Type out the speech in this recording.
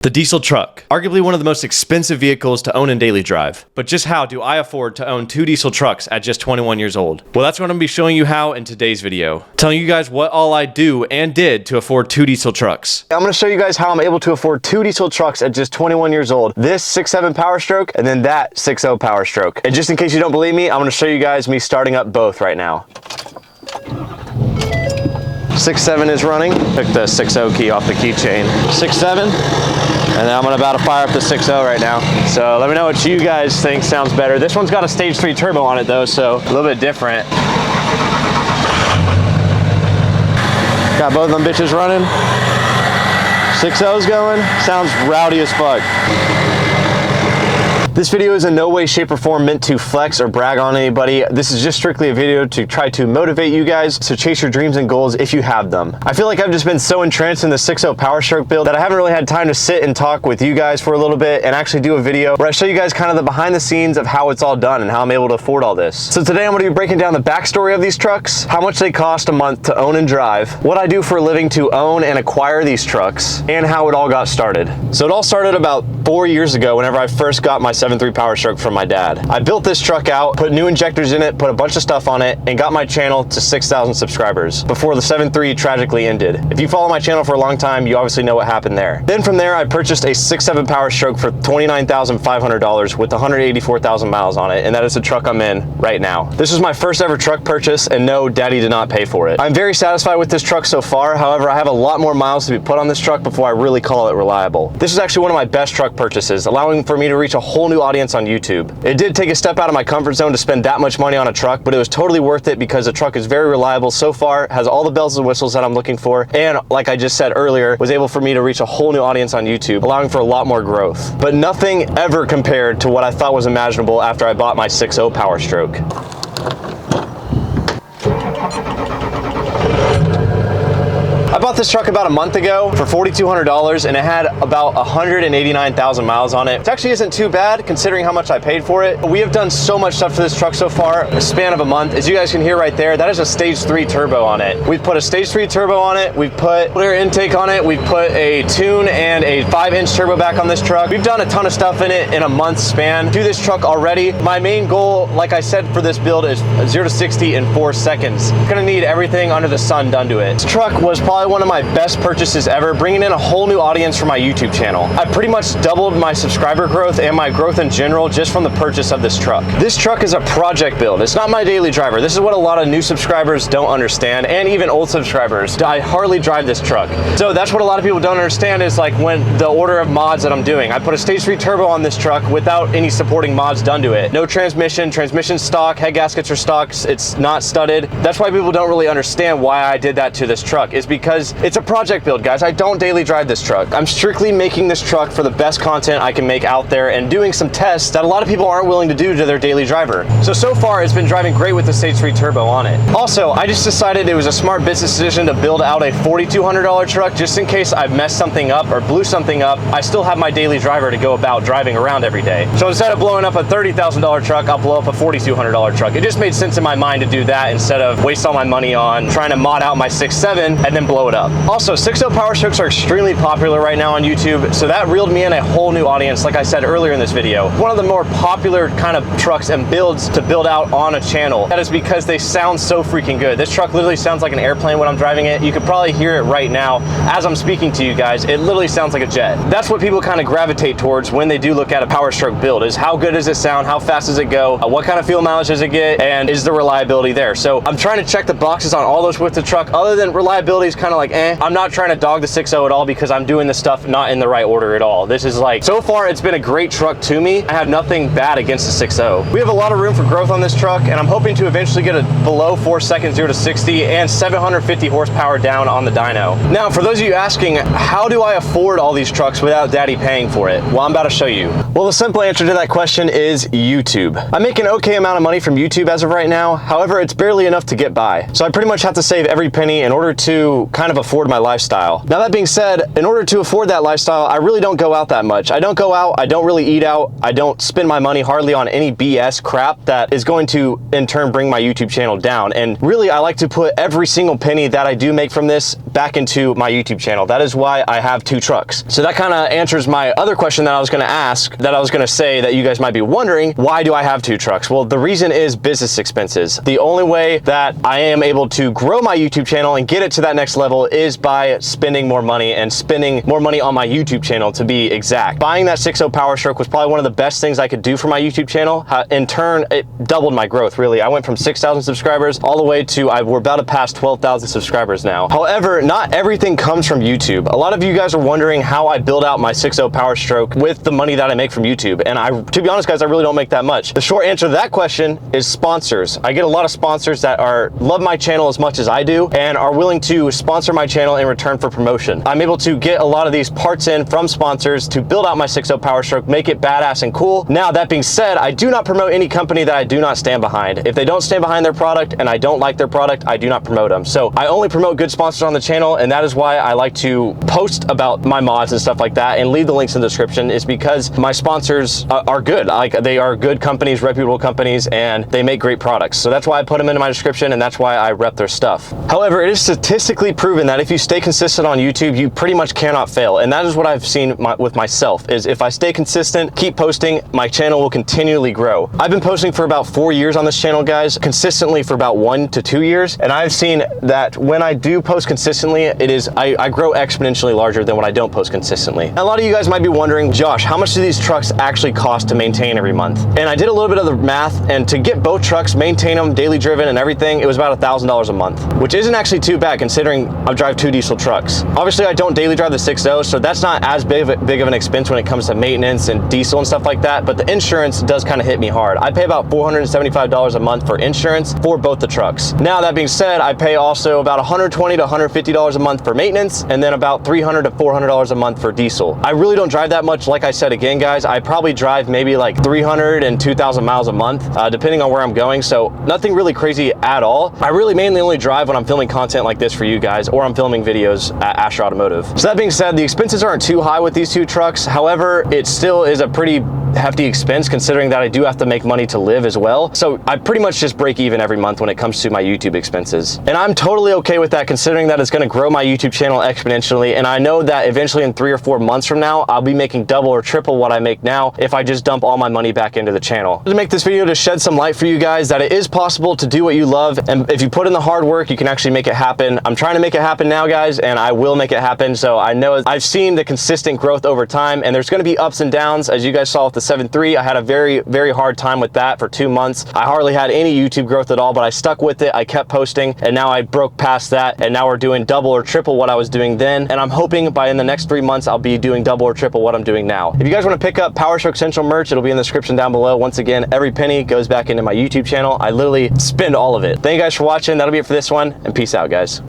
The diesel truck, arguably one of the most expensive vehicles to own in daily drive. But just how do I afford to own two diesel trucks at just 21 years old? Well, that's what I'm gonna be showing you how in today's video. Telling you guys what all I do and did to afford two diesel trucks. I'm gonna show you guys how I'm able to afford two diesel trucks at just 21 years old. This 6.7 Powerstroke and then that 6.0 Powerstroke. And just in case you don't believe me, I'm gonna show you guys me starting up both right now. 6.7 is running. Took the 6.0 key off the keychain. 6.7, and then I'm about to fire up the 6.0 right now. So let me know what you guys think sounds better. This one's got a stage 3 turbo on it though, so a little bit different. Got both of them bitches running. 6.0's going. Sounds rowdy as fuck. This video is in no way, shape, or form meant to flex or brag on anybody. This is just strictly a video to try to motivate you guys to chase your dreams and goals if you have them. I feel like I've just been so entranced in the 6.0 Powerstroke build that I haven't really had time to sit and talk with you guys for a little bit and actually do a video where I show you guys kind of the behind the scenes of how it's all done and how I'm able to afford all this. So today I'm going to be breaking down the backstory of these trucks, how much they cost a month to own and drive, what I do for a living to own and acquire these trucks, and how it all got started. So it all started about 4 years ago whenever I first got my 7.3 Powerstroke from my dad. I built this truck out, put new injectors in it, put a bunch of stuff on it, and got my channel to 6,000 subscribers before the 7.3 tragically ended. If you follow my channel for a long time, you obviously know what happened there. Then from there, I purchased a 6.7 Powerstroke for $29,500 with 184,000 miles on it, and that is the truck I'm in right now. This was my first ever truck purchase, and no, daddy did not pay for it. I'm very satisfied with this truck so far. However, I have a lot more miles to be put on this truck before I really call it reliable. This is actually one of my best truck purchases, allowing for me to reach a whole new audience on YouTube. It did take a step out of my comfort zone to spend that much money on a truck, but it was totally worth it because the truck is very reliable so far, has all the bells and whistles that I'm looking for, and like I just said earlier, was able for me to reach a whole new audience on YouTube, allowing for a lot more growth. But nothing ever compared to what I thought was imaginable after I bought my 6.0 Powerstroke. I bought this truck about a month ago for $4,200 and it had about 189,000 miles on it. It actually isn't too bad considering how much I paid for it. We have done so much stuff to this truck so far, a span of a month. As you guys can hear right there, that is a stage 3 turbo on it. We've put a stage 3 turbo on it. We've put clear intake on it. We've put a tune and a 5-inch turbo back on this truck. We've done a ton of stuff in it in a month's span to this truck already. My main goal, like I said, for this build is 0 to 60 in 4 seconds. I'm gonna need everything under the sun done to it. This truck was probably one of my best purchases ever, bringing in a whole new audience for my YouTube channel. I pretty much doubled my subscriber growth and my growth in general just from the purchase of this truck. This truck is a project build. It's not my daily driver. This is what a lot of new subscribers don't understand, and even old subscribers. I hardly drive this truck. So that's what a lot of people don't understand is like when the order of mods that I'm doing. I put a stage 3 turbo on this truck without any supporting mods done to it. No transmission stock, head gaskets are stock, it's not studded. That's why people don't really understand why I did that to this truck, is because it's a project build, guys. I don't daily drive this truck. I'm strictly making this truck for the best content I can make out there and doing some tests that a lot of people aren't willing to do to their daily driver. So far it's been driving great with the stage 3 turbo on it. Also, I just decided it was a smart business decision to build out a $4,200 truck just in case I messed something up or blew something up. I still have my daily driver to go about driving around every day. So instead of blowing up a $30,000 truck, I'll blow up a $4,200 truck. It just made sense in my mind to do that instead of waste all my money on trying to mod out my 6.7 and then blow it up. Also, 6.0 Powerstrokes are extremely popular right now on YouTube, so that reeled me in a whole new audience, like I said earlier in this video. One of the more popular kind of trucks and builds to build out on a channel. That is because they sound so freaking good. This truck literally sounds like an airplane when I'm driving it. You could probably hear it right now as I'm speaking to you guys. It literally sounds like a jet. That's what people kind of gravitate towards when they do look at a Powerstroke build, is how good does it sound, how fast does it go, what kind of fuel mileage does it get, and is the reliability there? So I'm trying to check the boxes on all those with the truck. Other than reliability is kind of like I'm not trying to dog the 6.0 at all because I'm doing this stuff not in the right order at all. This is like, so far it's been a great truck to me. I have nothing bad against the 6.0. We have a lot of room for growth on this truck, and I'm hoping to eventually get a below 4 seconds 0 to 60 and 750 horsepower down on the dyno. Now, for those of you asking, how do I afford all these trucks without daddy paying for it? Well, I'm about to show you. Well, the simple answer to that question is YouTube. I make an okay amount of money from YouTube as of right now. However, it's barely enough to get by. So I pretty much have to save every penny in order to kind kind of afford my lifestyle. Now that being said, in order to afford that lifestyle, I really don't go out that much. I don't go out, I don't really eat out, I don't spend my money hardly on any BS crap that is going to in turn bring my YouTube channel down. And really, I like to put every single penny that I do make from this back into my YouTube channel. That is why I have 2 trucks. So that kind of answers my other question that I was going to ask, that I was going to say that you guys might be wondering, why do I have 2 trucks? Well, the reason is business expenses. The only way that I am able to grow my YouTube channel and get it to that next level is by spending more money, and spending more money on my YouTube channel, to be exact. Buying that 6.0 Powerstroke was probably one of the best things I could do for my YouTube channel. In turn, it doubled my growth, really. I went from 6,000 subscribers all the way to, we're about to pass 12,000 subscribers now. However, not everything comes from YouTube. A lot of you guys are wondering how I build out my 6.0 Powerstroke with the money that I make from YouTube. And to be honest, guys, I really don't make that much. The short answer to that question is sponsors. I get a lot of sponsors that love my channel as much as I do and are willing to sponsor my channel in return for promotion. I'm able to get a lot of these parts in from sponsors to build out my 6.0 Powerstroke, make it badass and cool. Now, that being said, I do not promote any company that I do not stand behind. If they don't stand behind their product and I don't like their product, I do not promote them. So I only promote good sponsors on the channel, and that is why I like to post about my mods and stuff like that and leave the links in the description, is because my sponsors are good. Like, they are good companies, reputable companies, and they make great products. So that's why I put them into my description, and that's why I rep their stuff. However, it is statistically proven that if you stay consistent on YouTube, you pretty much cannot fail. And that is what I've seen with myself, is if I stay consistent, keep posting, my channel will continually grow. I've been posting for about 4 years on this channel, guys, consistently for about 1 to 2 years. And I've seen that when I do post consistently, I grow exponentially larger than when I don't post consistently. And a lot of you guys might be wondering, Josh, how much do these trucks actually cost to maintain every month? And I did a little bit of the math, and to get both trucks, maintain them, daily driven and everything, it was about $1,000 a month, which isn't actually too bad considering I drive 2 diesel trucks. Obviously, I don't daily drive the 6.0, so that's not as big of an expense when it comes to maintenance and diesel and stuff like that, but the insurance does kind of hit me hard. I pay about $475 a month for insurance for both the trucks. Now, that being said, I pay also about $120 to $150 a month for maintenance, and then about $300 to $400 a month for diesel. I really don't drive that much. Like I said again, guys, I probably drive maybe like 300 and 2,000 miles a month, depending on where I'm going, so nothing really crazy at all. I really mainly only drive when I'm filming content like this for you guys, or I'm filming videos at Asher Automotive. So that being said, the expenses aren't too high with these 2 trucks. However, it still is a pretty hefty expense considering that I do have to make money to live as well. So I pretty much just break even every month when it comes to my YouTube expenses. And I'm totally okay with that, considering that it's going to grow my YouTube channel exponentially. And I know that eventually in 3 or 4 months from now, I'll be making double or triple what I make now if I just dump all my money back into the channel. To make this video to shed some light for you guys that it is possible to do what you love. And if you put in the hard work, you can actually make it happen. I'm trying to make it happen now, guys, and I will make it happen. So I know I've seen the consistent growth over time, and there's going to be ups and downs. As you guys saw with the 7.3, I had a very, very hard time with that for 2 months. I hardly had any YouTube growth at all, but I stuck with it. I kept posting, and now I broke past that, and now we're doing double or triple what I was doing then. And I'm hoping in the next 3 months, I'll be doing double or triple what I'm doing now. If you guys want to pick up Powerstroke Central merch, it'll be in the description down below. Once again, every penny goes back into my YouTube channel. I literally spend all of it. Thank you guys for watching. That'll be it for this one, and peace out, guys.